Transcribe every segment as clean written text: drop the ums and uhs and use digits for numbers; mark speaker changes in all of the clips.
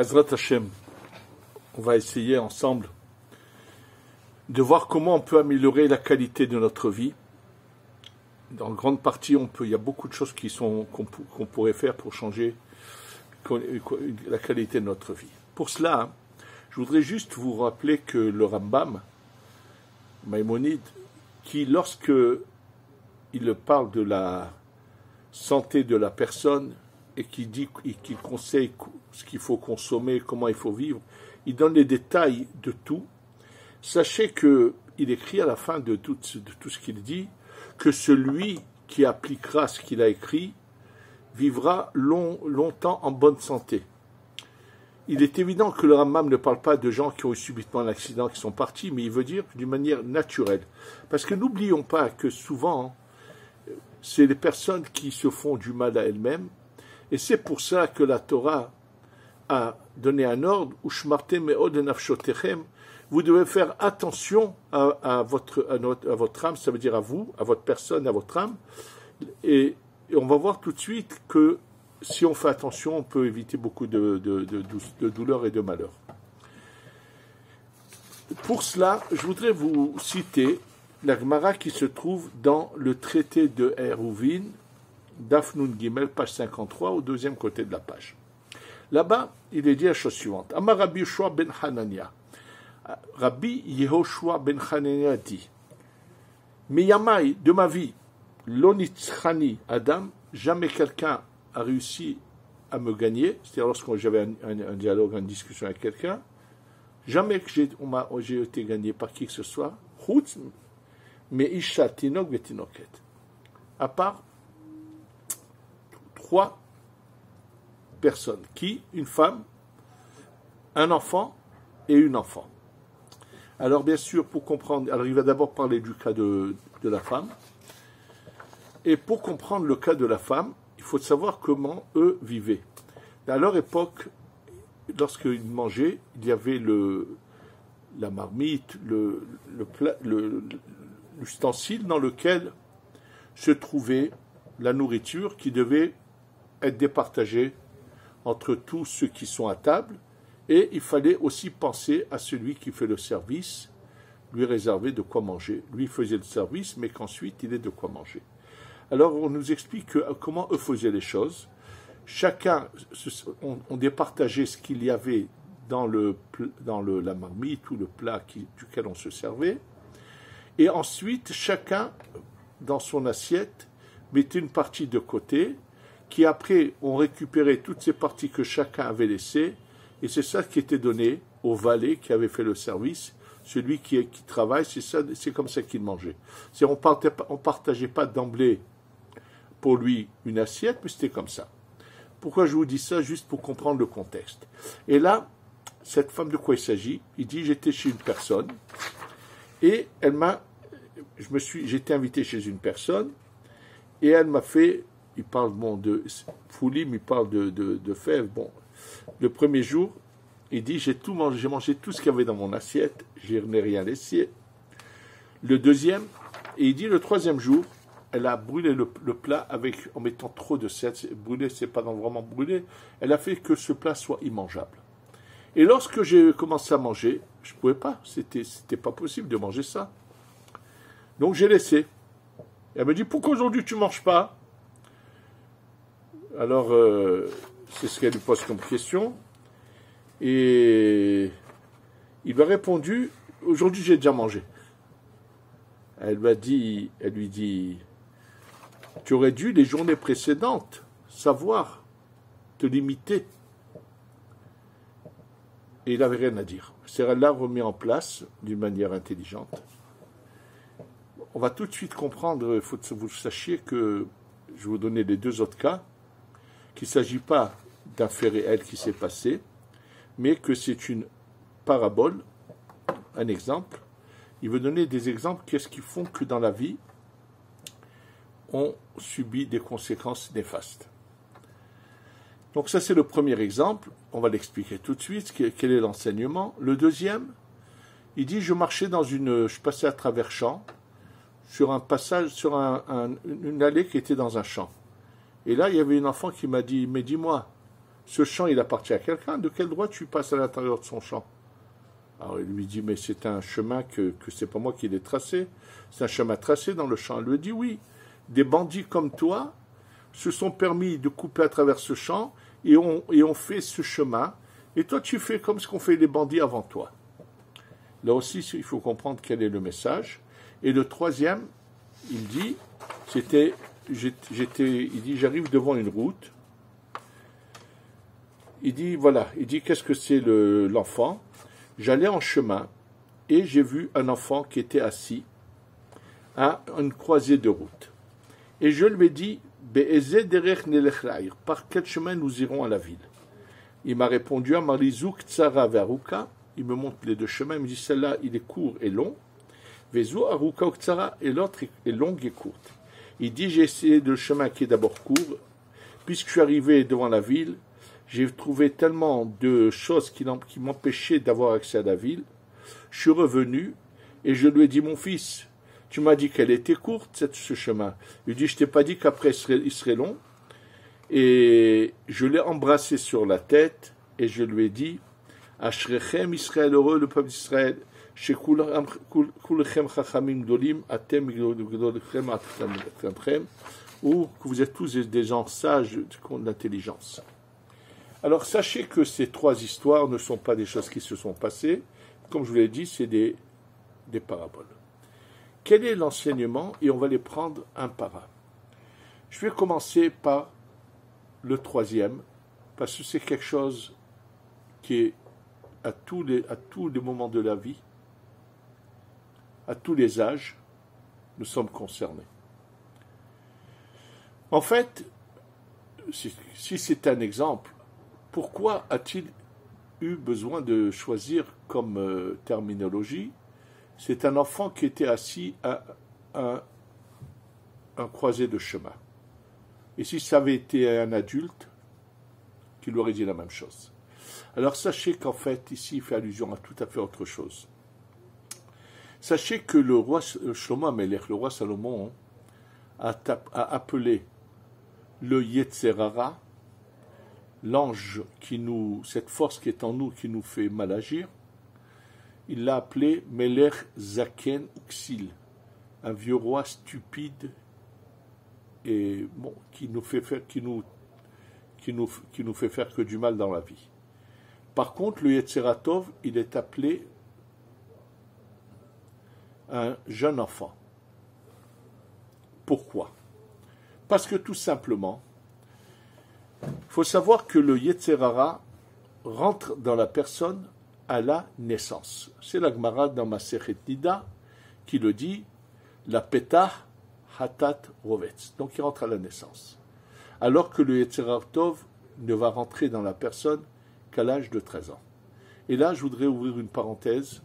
Speaker 1: Be'ezrat Hashem, on va essayer ensemble de voir comment on peut améliorer la qualité de notre vie. Dans grande partie, il y a beaucoup de choses qu'on pourrait faire pour changer la qualité de notre vie. Pour cela, je voudrais juste vous rappeler que le Rambam, Maïmonide, qui lorsque il parle de la santé de la personne et qu'il conseille ce qu'il faut consommer, comment il faut vivre, il donne les détails de tout. Sachez qu'il écrit à la fin de tout ce qu'il dit que celui qui appliquera ce qu'il a écrit vivra longtemps en bonne santé. Il est évident que le Rambam ne parle pas de gens qui ont eu subitement un accident, qui sont partis, mais il veut dire d'une manière naturelle. Parce que n'oublions pas que souvent, c'est les personnes qui se font du mal à elles-mêmes, et c'est pour ça que la Torah a donné un ordre, Ushmartem me'od nafshotechem, vous devez faire attention à votre âme, ça veut dire à vous, à votre personne, à votre âme, et on va voir tout de suite que si on fait attention, on peut éviter beaucoup de douleurs et de malheurs. Pour cela, je voudrais vous citer la Gemara qui se trouve dans le traité de Eruvin, Daf Nun Gimel, page 53, au deuxième côté de la page. Là-bas, il est dit la chose suivante. Amar Rabbi Yehoshua ben Hanania. Rabbi Yehoshua ben Hanania dit, Miyamai, de ma vie, Lonitzchani Adam, jamais quelqu'un a réussi à me gagner, c'est-à-dire lorsque j'avais un dialogue, une discussion avec quelqu'un, jamais que j'ai été gagné par qui que ce soit, mais Isha Tinok Vetinoket, à part 3 personnes, une femme, un enfant et une enfant. Alors bien sûr, pour comprendre, alors il va d'abord parler du cas de la femme, et pour comprendre le cas de la femme, il faut savoir comment eux vivaient. À leur époque, lorsqu'ils mangeaient, il y avait la marmite, l'ustensile dans lequel se trouvait la nourriture qui devait être départagée entre tous ceux qui sont à table, et il fallait aussi penser à celui qui fait le service, lui réserver de quoi manger. Lui faisait le service, mais qu'ensuite il ait de quoi manger. Alors, on nous explique comment eux faisaient les choses. Chacun, on départageait ce qu'il y avait dans la marmite ou le plat duquel on se servait. Et ensuite, chacun, dans son assiette, mettait une partie de côté, qui après, on récupérait toutes ces parties que chacun avait laissées. Et c'est ça qui était donné au valet qui avait fait le service. Celui qui travaille, c'est comme ça qu'il mangeait. On ne partageait pas d'emblée pour lui une assiette, mais c'était comme ça. Pourquoi je vous dis ça? Juste pour comprendre le contexte. Et là, cette femme, de quoi il s'agit? Il dit, j'étais chez une personne, et j'étais invité chez une personne, et elle m'a fait, il parle de foulim, il parle de fèves. Bon, le premier jour, il dit, j'ai mangé tout ce qu'il y avait dans mon assiette, je n'ai rien laissé. Le deuxième, et il dit, le troisième jour, elle a brûlé le plat en mettant trop de sel. Brûlé, c'est pas vraiment brûlé. Elle a fait que ce plat soit immangeable. Et lorsque j'ai commencé à manger, je pouvais pas. C'était pas possible de manger ça. Donc j'ai laissé. Elle me dit, pourquoi aujourd'hui tu manges pas? Alors, c'est ce qu'elle lui pose comme question. Et il m'a répondu, aujourd'hui j'ai déjà mangé. Elle lui dit, tu aurais dû, les journées précédentes, savoir te limiter. Et il n'avait rien à dire. C'est là remis en place d'une manière intelligente. On va tout de suite comprendre, il faut que vous sachiez que je vais vous donner les 2 autres cas, qu'il ne s'agit pas d'un fait réel qui s'est passé, mais que c'est une parabole, un exemple. Il veut donner des exemples, qu'est-ce qui font que dans la vie, on subit des conséquences néfastes. Donc ça c'est le premier exemple, on va l'expliquer tout de suite, quel est l'enseignement. Le deuxième, il dit, je passais à travers champs, sur un passage, sur une allée qui était dans un champ. Et là, il y avait une enfant qui m'a dit, mais dis-moi, ce champ, il appartient à quelqu'un, de quel droit tu passes à l'intérieur de son champ? Alors il lui dit, mais c'est un chemin que c'est pas moi qui l'ai tracé, c'est un chemin tracé dans le champ. Elle lui dit, oui, des bandits comme toi se sont permis de couper à travers ce champ et ont fait ce chemin, et toi tu fais comme ce qu'ont fait les bandits avant toi. Là aussi, il faut comprendre quel est le message. Et le troisième, il dit, il dit, j'arrive devant une route. Il dit, voilà, il dit, qu'est-ce que c'est l'enfant? J'allais en chemin et j'ai vu un enfant qui était assis à une croisée de route. Et je lui ai dit, par quel chemin nous irons à la ville? Il m'a répondu, Amarizouk Tsara Veruka. Il me montre les deux chemins, il me dit, celle-là, il est court et long. Vezu Aruka Tsara, et l'autre est longue et courte. Il dit, j'ai essayé le chemin qui est d'abord court. Puisque je suis arrivé devant la ville, j'ai trouvé tellement de choses qui m'empêchaient d'avoir accès à la ville. Je suis revenu et je lui ai dit, mon fils, tu m'as dit qu'elle était courte, ce chemin. Il dit, je t'ai pas dit qu'après il serait long. Et je l'ai embrassé sur la tête et je lui ai dit, Ashrechem Israël, heureux le peuple d'Israël, chez Kulchem Chachamim Gdolim, Atem Gdolichem Atemchem, ou que vous êtes tous des gens sages d'intelligence. Alors sachez que ces trois histoires ne sont pas des choses qui se sont passées. Comme je vous l'ai dit, c'est des paraboles. Quel est l'enseignement? Et on va les prendre un par un. Je vais commencer par le troisième, parce que c'est quelque chose qui est à tous les moments de la vie, à tous les âges, nous sommes concernés. En fait, si c'est un exemple, pourquoi a-t-il eu besoin de choisir comme terminologie? C'est un enfant qui était assis à un croisé de chemin. Et si ça avait été un adulte, qui lui aurait dit la même chose. Alors sachez qu'en fait, ici, il fait allusion à tout à fait autre chose. Sachez que le roi Shlomo Amelech, le roi Salomon, a appelé le Yetzerara, l'ange cette force qui est en nous, qui nous fait mal agir, il l'a appelé Melech Zaken Uksil, un vieux roi stupide et bon, qui nous fait faire que du mal dans la vie. Par contre, le Yetzeratov, il est appelé un jeune enfant. Pourquoi? Parce que tout simplement, il faut savoir que le Yetzerara rentre dans la personne à la naissance. C'est la Gemara dans Masechet Nida qui le dit, la Petah Hatat Rovetz. Donc il rentre à la naissance. Alors que le Yetzeratov ne va rentrer dans la personne qu'à l'âge de 13 ans. Et là, je voudrais ouvrir une parenthèse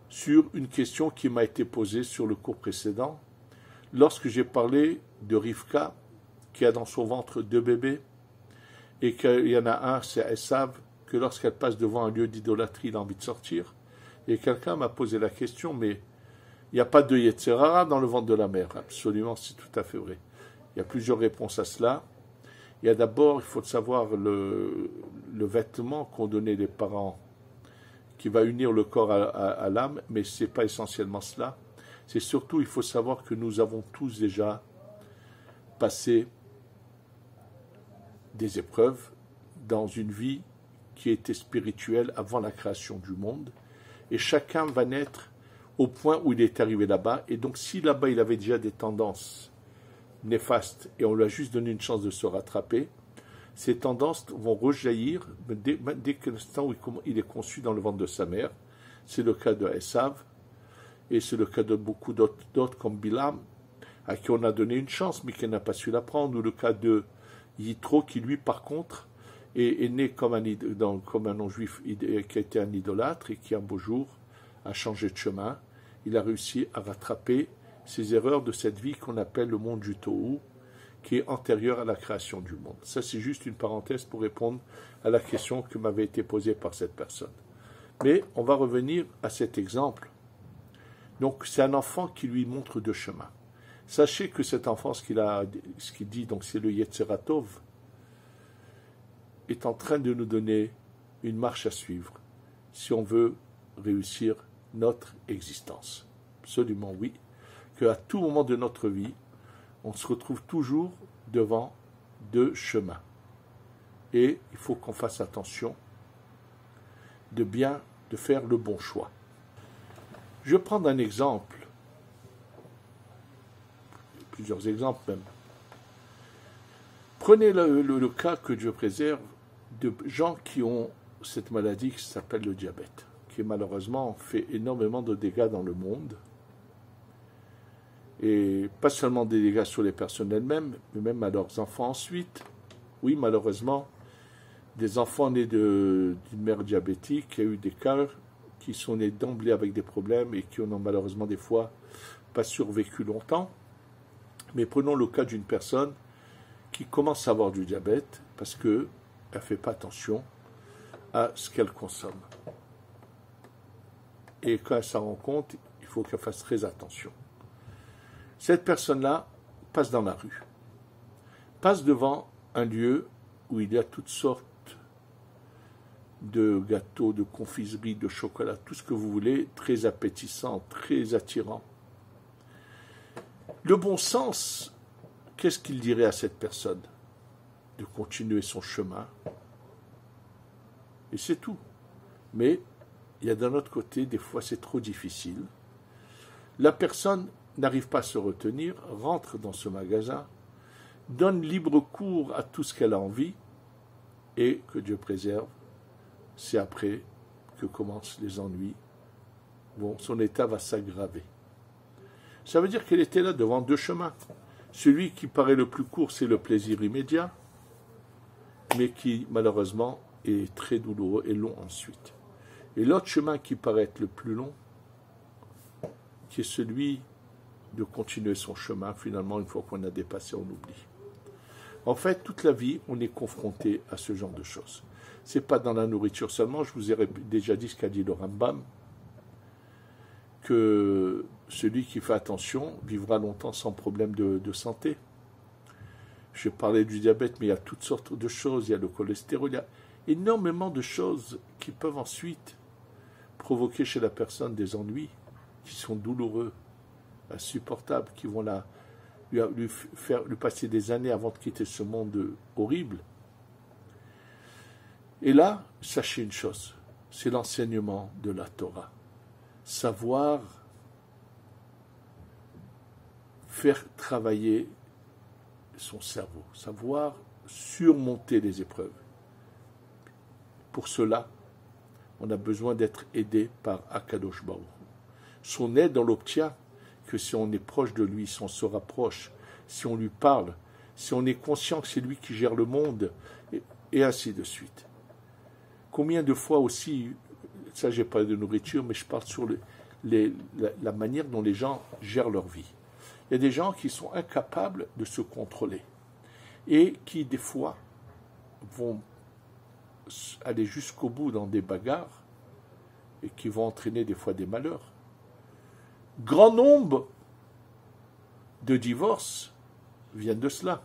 Speaker 1: sur une question qui m'a été posée sur le cours précédent, lorsque j'ai parlé de Rivka, qui a dans son ventre 2 bébés, et qu'il y en a un, c'est Esav, que lorsqu'elle passe devant un lieu d'idolâtrie, il a envie de sortir. Et quelqu'un m'a posé la question, mais il n'y a pas de Yetzerara dans le ventre de la mère. Absolument, c'est tout à fait vrai. Il y a plusieurs réponses à cela. Il y a d'abord, il faut savoir le vêtement qu'ont donné les parents, qui va unir le corps à l'âme, mais ce n'est pas essentiellement cela. C'est surtout, il faut savoir que nous avons tous déjà passé des épreuves dans une vie qui était spirituelle avant la création du monde, et chacun va naître au point où il est arrivé là-bas, et donc si là-bas il avait déjà des tendances néfastes, et on lui a juste donné une chance de se rattraper, ces tendances vont rejaillir dès que l'instant où il est conçu dans le ventre de sa mère. C'est le cas de Esav, et c'est le cas de beaucoup d'autres comme Bilam, à qui on a donné une chance, mais qui n'a pas su la prendre, ou le cas de Yitro, qui lui, par contre, est né comme un non-juif qui a été un idolâtre, et qui, un beau jour, a changé de chemin. Il a réussi à rattraper ces erreurs de cette vie qu'on appelle le monde du Tohu, qui est antérieur à la création du monde. Ça, c'est juste une parenthèse pour répondre à la question qui m'avait été posée par cette personne. Mais on va revenir à cet exemple. Donc, c'est un enfant qui lui montre 2 chemins. Sachez que cet enfant, ce qu'il dit, donc c'est le Yetzeratov, est en train de nous donner une marche à suivre si on veut réussir notre existence. Absolument oui, qu'à tout moment de notre vie, on se retrouve toujours devant deux chemins. Et il faut qu'on fasse attention de faire le bon choix. Je vais prendre un exemple, plusieurs exemples même. Prenez le cas que Dieu préserve de gens qui ont cette maladie qui s'appelle le diabète, qui malheureusement fait énormément de dégâts dans le monde. Et pas seulement des dégâts sur les personnes elles-mêmes, mais même à leurs enfants ensuite. Oui, malheureusement, des enfants nés d'une mère diabétique, qui a eu des cas qui sont nés d'emblée avec des problèmes et qui ont malheureusement des fois pas survécu longtemps. Mais prenons le cas d'une personne qui commence à avoir du diabète parce qu'elle ne fait pas attention à ce qu'elle consomme. Et quand elle s'en rend compte, il faut qu'elle fasse très attention. Cette personne-là passe dans la rue, passe devant un lieu où il y a toutes sortes de gâteaux, de confiseries, de chocolat, tout ce que vous voulez, très appétissant, très attirant. Le bon sens, qu'est-ce qu'il dirait à cette personne? De continuer son chemin. Et c'est tout. Mais il y a d'un autre côté, des fois c'est trop difficile. La personne n'arrive pas à se retenir, rentre dans ce magasin, donne libre cours à tout ce qu'elle a envie, et que Dieu préserve, c'est après que commencent les ennuis. Bon, son état va s'aggraver. Ça veut dire qu'elle était là devant deux chemins. Celui qui paraît le plus court, c'est le plaisir immédiat, mais qui, malheureusement, est très douloureux et long ensuite. Et l'autre chemin qui paraît être le plus long, qui est celui de continuer son chemin, finalement, une fois qu'on a dépassé, on oublie. En fait, toute la vie, on est confronté à ce genre de choses. Ce n'est pas dans la nourriture seulement, je vous ai déjà dit ce qu'a dit le Rambam, que celui qui fait attention vivra longtemps sans problème de santé. Je parlais du diabète, mais il y a toutes sortes de choses, il y a le cholestérol, il y a énormément de choses qui peuvent ensuite provoquer chez la personne des ennuis qui sont douloureux, insupportables, qui vont lui passer des années avant de quitter ce monde horrible. Et là, sachez une chose, c'est l'enseignement de la Torah. Savoir faire travailler son cerveau, savoir surmonter les épreuves. Pour cela, on a besoin d'être aidé par Akadosh Baruch Hu. Son aide, on l'obtient que si on est proche de lui, si on se rapproche, si on lui parle, si on est conscient que c'est lui qui gère le monde, et ainsi de suite. Combien de fois aussi, ça j'ai parlé de nourriture, mais je parle sur la manière dont les gens gèrent leur vie. Il y a des gens qui sont incapables de se contrôler et qui des fois vont aller jusqu'au bout dans des bagarres et qui vont entraîner des fois des malheurs. Grand nombre de divorces viennent de cela,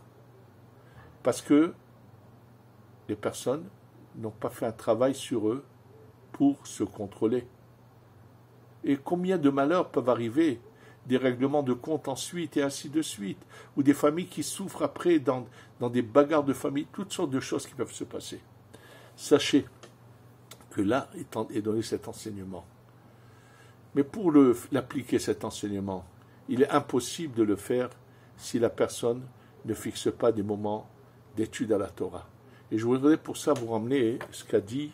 Speaker 1: parce que les personnes n'ont pas fait un travail sur eux pour se contrôler. Et combien de malheurs peuvent arriver, des règlements de compte ensuite, et ainsi de suite, ou des familles qui souffrent après dans des bagarres de famille, toutes sortes de choses qui peuvent se passer. Sachez que là est donné cet enseignement. Mais pour l'appliquer, cet enseignement, il est impossible de le faire si la personne ne fixe pas des moments d'étude à la Torah. Et je voudrais pour ça vous ramener ce qu'a dit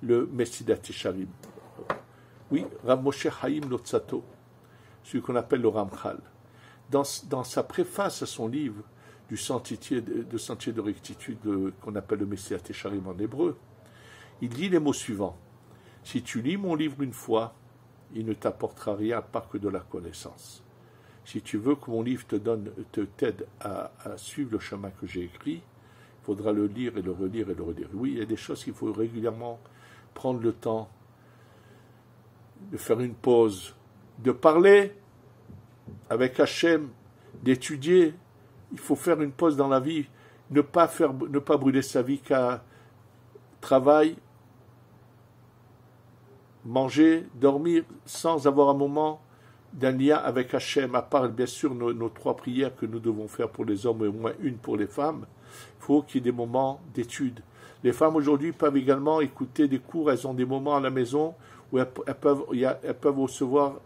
Speaker 1: le Mesidat Yesharim. Oui, Rav Moshe Chaim Lotzato, celui qu'on appelle le Ramchal. Dans sa préface à son livre du Sentier de rectitude qu'on appelle le Mesidat Yesharim en hébreu, il dit les mots suivants. Si tu lis mon livre une fois, il ne t'apportera rien à part que de la connaissance. Si tu veux que mon livre t'aide à suivre le chemin que j'ai écrit, il faudra le lire et le relire et le relire. Oui, il y a des choses qu'il faut régulièrement prendre le temps de faire une pause, de parler avec Hachem, d'étudier. Il faut faire une pause dans la vie, ne pas brûler sa vie qu'à travail, manger, dormir, sans avoir un moment d'un lien avec Hachem, à part bien sûr nos 3 prières que nous devons faire pour les hommes et au moins une pour les femmes. Il faut qu'il y ait des moments d'étude. Les femmes aujourd'hui peuvent également écouter des cours, elles ont des moments à la maison où elles peuvent recevoir,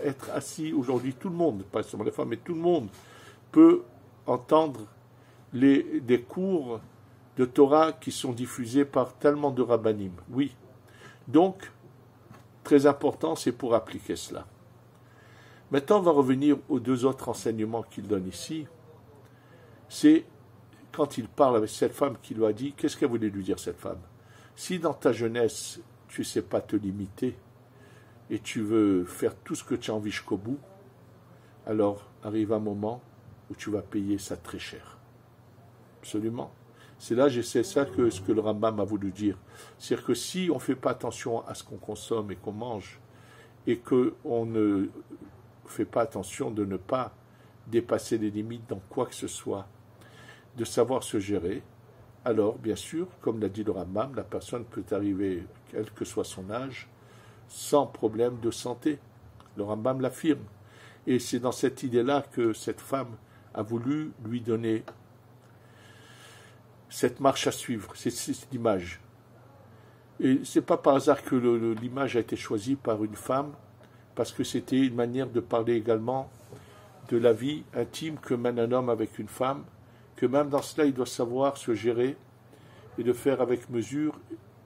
Speaker 1: être assis aujourd'hui, tout le monde, pas seulement les femmes, mais tout le monde peut entendre des cours de Torah qui sont diffusés par tellement de rabbanim. Oui. Donc, très important, c'est pour appliquer cela. Maintenant, on va revenir aux 2 autres enseignements qu'il donne ici. C'est quand il parle avec cette femme qui lui a dit, qu'est-ce qu'elle voulait lui dire cette femme? Si dans ta jeunesse, tu ne sais pas te limiter et tu veux faire tout ce que tu as envie jusqu'au bout, alors arrive un moment où tu vas payer ça très cher. Absolument. C'est là, c'est ça ce que le Rambam a voulu dire. C'est-à-dire que si on ne fait pas attention à ce qu'on consomme et qu'on mange, et qu'on ne fait pas attention de ne pas dépasser les limites dans quoi que ce soit, de savoir se gérer, alors, bien sûr, comme l'a dit le Rambam, la personne peut arriver, quel que soit son âge, sans problème de santé. Le Rambam l'affirme. Et c'est dans cette idée-là que cette femme a voulu lui donner cette marche à suivre, cette image. Et ce n'est pas par hasard que l'image a été choisie par une femme, parce que c'était une manière de parler également de la vie intime que mène un homme avec une femme, que même dans cela, il doit savoir se gérer et le faire avec mesure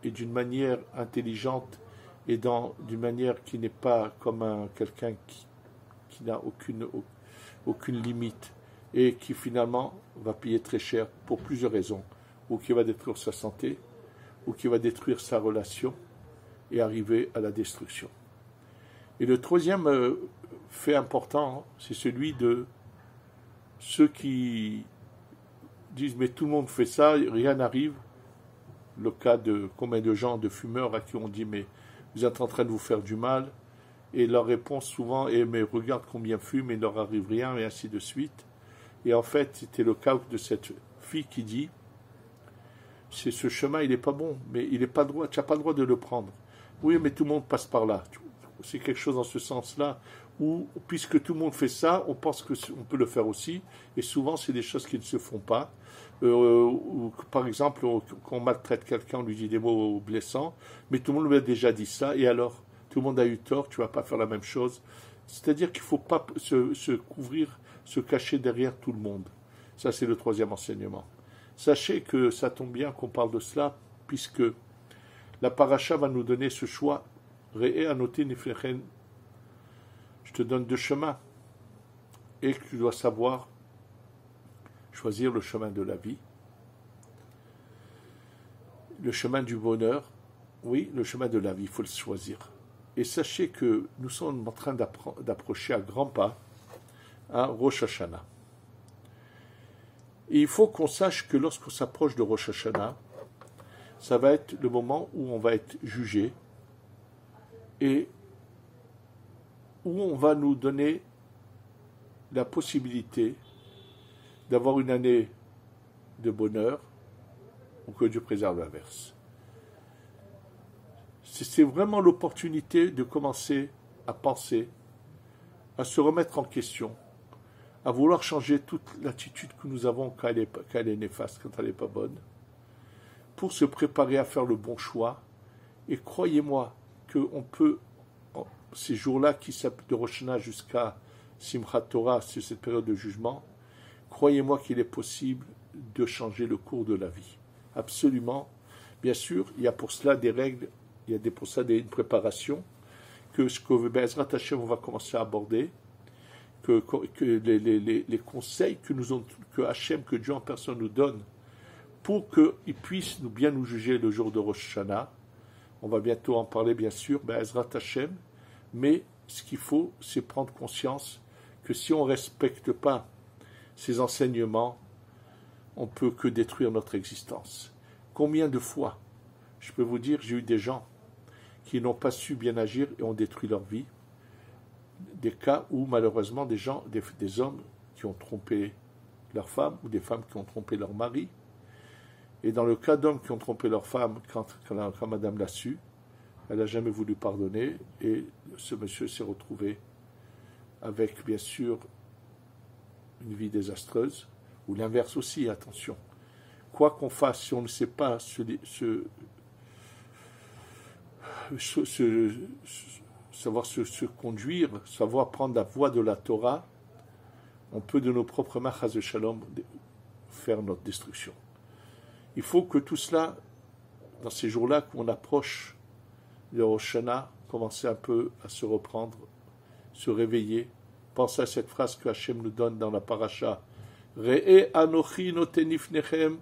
Speaker 1: et d'une manière intelligente et d'une manière qui n'est pas comme quelqu'un qui n'a aucune limite et qui finalement va payer très cher pour plusieurs raisons, ou qui va détruire sa santé, ou qui va détruire sa relation et arriver à la destruction. Et le 3e fait important, c'est celui de ceux qui disent mais tout le monde fait ça, rien n'arrive. Le cas de combien de gens, de fumeurs à qui on dit mais vous êtes en train de vous faire du mal, et leur réponse souvent est mais regarde combien fument et il leur arrive rien, et ainsi de suite. Et en fait c'était le cas de cette fille qui dit c'est ce chemin il n'est pas bon, mais il n'est pas droit, tu n'as pas le droit de le prendre. Oui mais tout le monde passe par là. C'est quelque chose dans ce sens-là, où puisque tout le monde fait ça, on pense qu'on peut le faire aussi, et souvent c'est des choses qui ne se font pas. Ou, par exemple, quand on maltraite quelqu'un, on lui dit des mots blessants, mais tout le monde lui a déjà dit ça, et alors tout le monde a eu tort, tu ne vas pas faire la même chose. C'est-à-dire qu'il ne faut pas se couvrir, se cacher derrière tout le monde. Ça, c'est le 3e enseignement. Sachez que ça tombe bien qu'on parle de cela, puisque la paracha va nous donner ce choix. Ré'é anoté niflechen. Je te donne 2 chemins, et tu dois savoir choisir le chemin de la vie, le chemin du bonheur, oui, le chemin de la vie, il faut le choisir. Et sachez que nous sommes en train d'approcher à grands pas à Rosh Hashanah. Et il faut qu'on sache que lorsqu'on s'approche de Rosh Hashanah, ça va être le moment où on va être jugé et où on va nous donner la possibilité d'avoir une année de bonheur ou que Dieu préserve l'inverse. C'est vraiment l'opportunité de commencer à penser, à se remettre en question, à vouloir changer toute l'attitude que nous avons quand elle est néfaste, quand elle n'est pas bonne, pour se préparer à faire le bon choix. Et croyez-moi qu'on peut, ces jours-là qui s'appellent de Rosh Hashanah jusqu'à Simchat Torah, c'est cette période de jugement, croyez-moi qu'il est possible de changer le cours de la vie. Absolument. Bien sûr, il y a pour cela des règles, il y a pour ça une préparation, que ce que Be'ezrat Hashem on va commencer à aborder, que les conseils que Hashem, que Dieu en personne nous donne, pour qu'il puisse bien nous juger le jour de Rosh Hashanah. On va bientôt en parler, bien sûr, Be'ezrat Hashem, mais ce qu'il faut, c'est prendre conscience que si on ne respecte pas ces enseignements, on ne peut que détruire notre existence. Combien de fois, je peux vous dire, j'ai eu des gens qui n'ont pas su bien agir et ont détruit leur vie. Des cas où, malheureusement, des hommes qui ont trompé leur femme ou des femmes qui ont trompé leur mari. Et dans le cas d'hommes qui ont trompé leur femme, quand madame l'a su, elle n'a jamais voulu pardonner, et ce monsieur s'est retrouvé avec, bien sûr, une vie désastreuse, ou l'inverse aussi, attention. Quoi qu'on fasse, si on ne sait pas savoir se conduire, savoir prendre la voie de la Torah, on peut de nos propres mains, chas de shalom, faire notre destruction. Il faut que tout cela, dans ces jours-là, qu'on approche de Rosh Hashanah, commencer un peu à se reprendre, se réveiller. Pensez à cette phrase que Hachem nous donne dans la paracha. Re'e anochi notenif nechem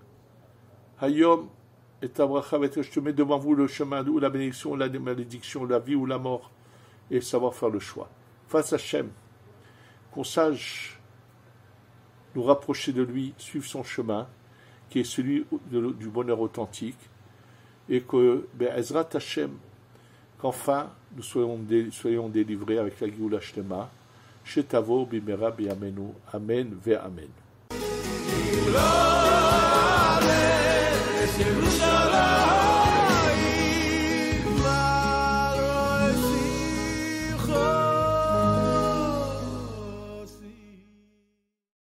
Speaker 1: hayom et abracha ve'et, je te mets devant vous le chemin ou la bénédiction ou la malédiction, la vie ou la mort, et savoir faire le choix. Face à Hachem, qu'on sache nous rapprocher de lui, suivre son chemin, qui est celui du bonheur authentique, et que, Ezrat Hachem, qu'enfin nous soyons délivrés avec la Géoula Shlema, Shetavo bimera biyamenu, Amen ve'amen. Amen.